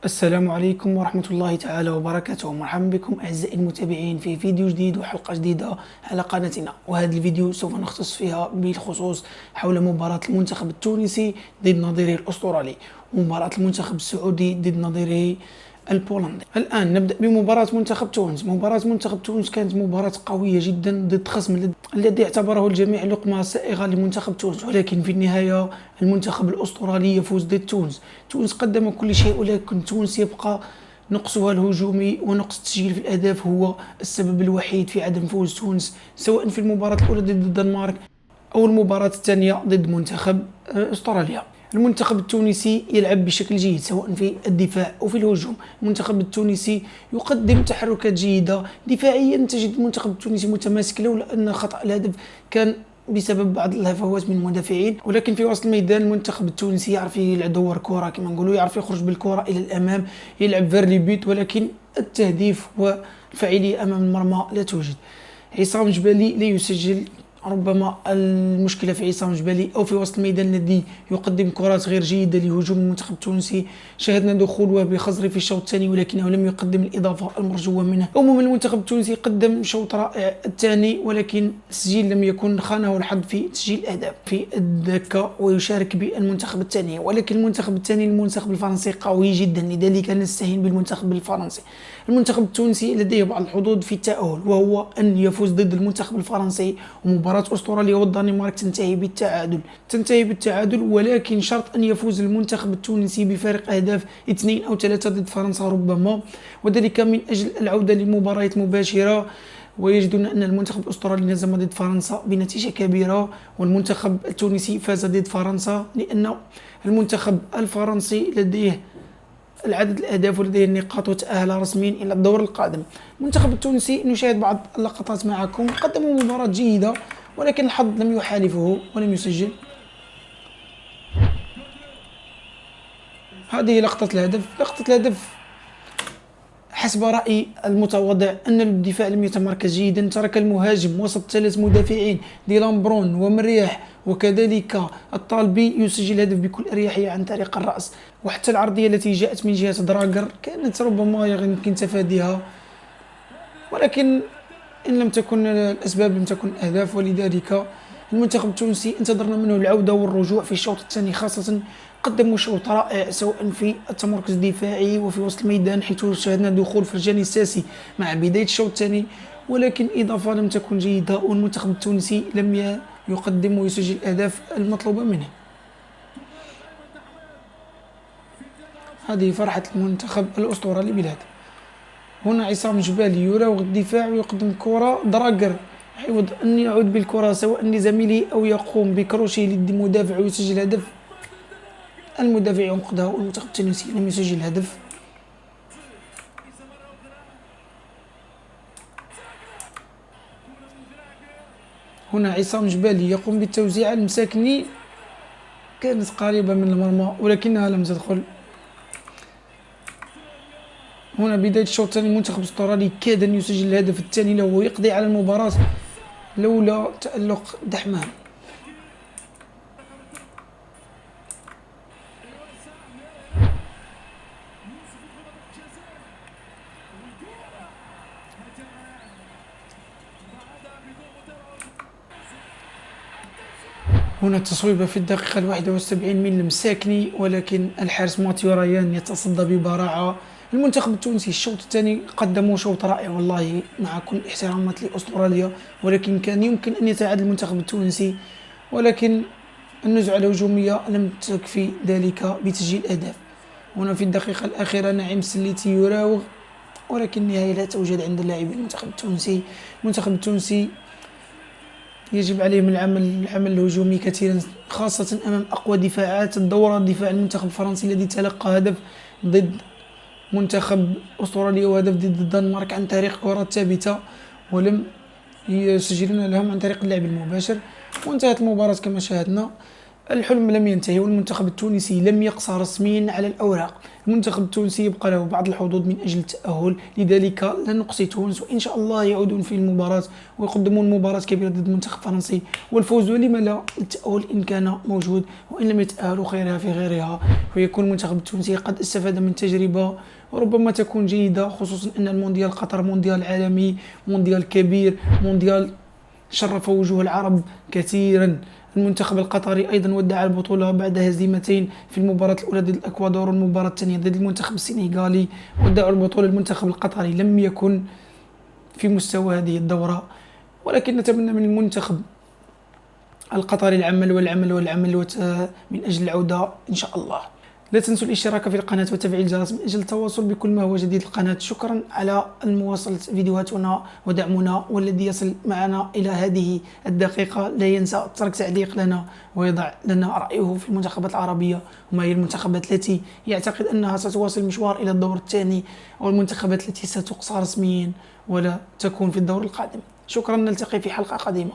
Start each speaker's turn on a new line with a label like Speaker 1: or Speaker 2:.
Speaker 1: السلام عليكم ورحمة الله تعالى وبركاته. مرحبا بكم أعزائي المتابعين في فيديو جديد وحلقة جديدة على قناتنا. وهذا الفيديو سوف نختص فيها بالخصوص حول مباراة المنتخب التونسي ضد نظيره الأسترالي، ومباراة المنتخب السعودي ضد نظيره البولندي. الآن نبدأ بمباراة منتخب تونس. مباراة منتخب تونس كانت مباراة قوية جدا ضد خصم الذي اعتبره الجميع لقمة سائغة لمنتخب تونس، ولكن في النهاية المنتخب الأسترالي يفوز ضد تونس. تونس قدم كل شيء، ولكن تونس يبقى نقصها الهجومي ونقص التسجيل في الأهداف هو السبب الوحيد في عدم فوز تونس، سواء في المباراة الأولى ضد الدنمارك أو المباراة الثانية ضد منتخب أستراليا. المنتخب التونسي يلعب بشكل جيد سواء في الدفاع أو في الهجوم. المنتخب التونسي يقدم تحركات جيدة دفاعيا، تجد المنتخب التونسي متماسك، لولا أن خطأ الهدف كان بسبب بعض الهفوات من المدافعين. ولكن في وسط الميدان المنتخب التونسي يعرف يلعب دور كرة كما نقولوا، يعرف يخرج بالكرة إلى الأمام، يلعب فيرلي بيت، ولكن التهديف والفاعلية أمام المرمى لا توجد. عصام جبالي لا يسجل، ربما المشكلة في عصام جبالي أو في وسط الميدان الذي يقدم كرات غير جيدة لهجوم المنتخب التونسي. شاهدنا دخول وهبي خزري في الشوط الثاني ولكنه لم يقدم الإضافة المرجوة منه. عموما المنتخب التونسي قدم شوط رائع الثاني، ولكن التسجيل لم يكن، خانه الحظ في تسجيل الأهداف في الدكة ويشارك بالمنتخب الثاني. ولكن المنتخب الثاني المنتخب الفرنسي قوي جدا، لذلك نستهين بالمنتخب الفرنسي. المنتخب التونسي لديه بعض الحظوظ في التأهل، وهو أن يفوز ضد المنتخب الفرنسي، ومباراة أستراليا والدنمارك تنتهي بالتعادل، ولكن شرط أن يفوز المنتخب التونسي بفارق أهداف 2 أو 3 ضد فرنسا ربما، وذلك من أجل العودة لمباريات مباشرة. ويجدون أن المنتخب الأسترالي انهزم ضد فرنسا بنتيجة كبيرة، والمنتخب التونسي فاز ضد فرنسا، لأن المنتخب الفرنسي لديه العدد الأهداف ولديه النقاط وتأهل رسميا إلى الدور القادم. المنتخب التونسي نشاهد بعض اللقطات معكم، قدموا مباراة جيدة ولكن الحظ لم يحالفه ولم يسجل. هذه لقطة الهدف حسب رأيي المتواضع أن الدفاع لم يتمركز جيدا، ترك المهاجم وسط 3 مدافعين ديلان برون ومرياح وكذلك الطالبي يسجل هدف بكل أريحية عن طريق الرأس. وحتى العرضية التي جاءت من جهة دراجر كانت ربما يمكن تفاديها، ولكن إن لم تكن الأسباب لم تكن أهداف. ولذلك المنتخب التونسي انتظرنا منه العودة والرجوع في الشوط الثاني، خاصة قدموا شوط رائع سواء في التمركز الدفاعي وفي وسط الميدان، حيث شاهدنا دخول فرجاني الساسي مع بداية الشوط الثاني، ولكن إضافة لم تكن جيدة، والمنتخب التونسي لم يقدم ويسجل الأهداف المطلوبة منه. هذه فرحة المنتخب الأسترالي بالهدف. هنا عصام جبالي يراوغ الدفاع ويقدم كرة دراجر، يعود أن يعود بالكرة سواء لزميله أو يقوم بكروشي للمدافع ويسجل هدف. المدافع ينقذها والمنتخب التونسي لم يسجل هدف. هنا عصام جبالي يقوم بالتوزيع المساكني، كانت قريبة من المرمى ولكنها لم تدخل. هنا بداية الشوط الثاني المنتخب الاسترالي كاد أن يسجل الهدف الثاني له ويقضي على المباراة لولا تألق دحمان. هنا تصويبة في الدقيقة 71 من المساكني، ولكن الحارس ماتيو ريان يتصدى ببراعة. المنتخب التونسي الشوط الثاني قدموا شوط رائع والله، مع كل الاحترامات لأستراليا، ولكن كان يمكن أن يتعادل المنتخب التونسي، ولكن النزعة الهجومية لم تكفي ذلك بتسجيل أهداف. هنا في الدقيقة الأخيرة نعيم السليتي يراوغ، ولكن النهاية لا توجد عند لاعبي المنتخب التونسي. المنتخب التونسي يجب عليهم العمل الهجومي كثيرا، خاصة أمام أقوى دفاعات الدورة، دفاع المنتخب الفرنسي الذي تلقى هدف ضد منتخب أستراليا وهدف ضد الدنمارك عن طريق كرات ثابتة، ولم يسجلون لهم عن طريق اللعب المباشر. وانتهت المباراة كما شاهدنا. الحلم لم ينتهي والمنتخب التونسي لم يقصى رسميا على الأوراق. المنتخب التونسي يبقى له بعض الحظوظ من أجل التأهل، لذلك لا نقصي تونس، وإن شاء الله يعودون في المباراة ويقدمون مباراة كبيرة ضد منتخب فرنسي والفوز، ولما لا التأهل إن كان موجود، وإن لم يتأهلوا خيرها في غيرها. ويكون المنتخب التونسي قد استفاد من تجربة وربما تكون جيدة، خصوصا أن المونديال قطر مونديال عالمي، مونديال كبير، مونديال شرف وجوه العرب كثيرا. المنتخب القطري أيضا ودع البطولة بعد هزيمتين في المباراة الأولى ضد الأكوادور والمباراة الثانية ضد المنتخب السنغالي. ودعوا البطولة. المنتخب القطري لم يكن في مستوى هذه الدورة، ولكن نتمنى من المنتخب القطري العمل والعمل والعمل من أجل العودة إن شاء الله. لا تنسوا الاشتراك في القناة وتفعيل الجرس من أجل التواصل بكل ما هو جديد القناة. شكرا على مواصلة فيديوهاتنا ودعمنا، والذي يصل معنا إلى هذه الدقيقة لا ينسى ترك تعليق لنا ويضع لنا رأيه في المنتخبات العربية، وما هي المنتخبات التي يعتقد أنها ستواصل المشوار إلى الدور الثاني، أو المنتخبات التي ستقصى رسميا ولا تكون في الدور القادم. شكرا، نلتقي في حلقة قادمة.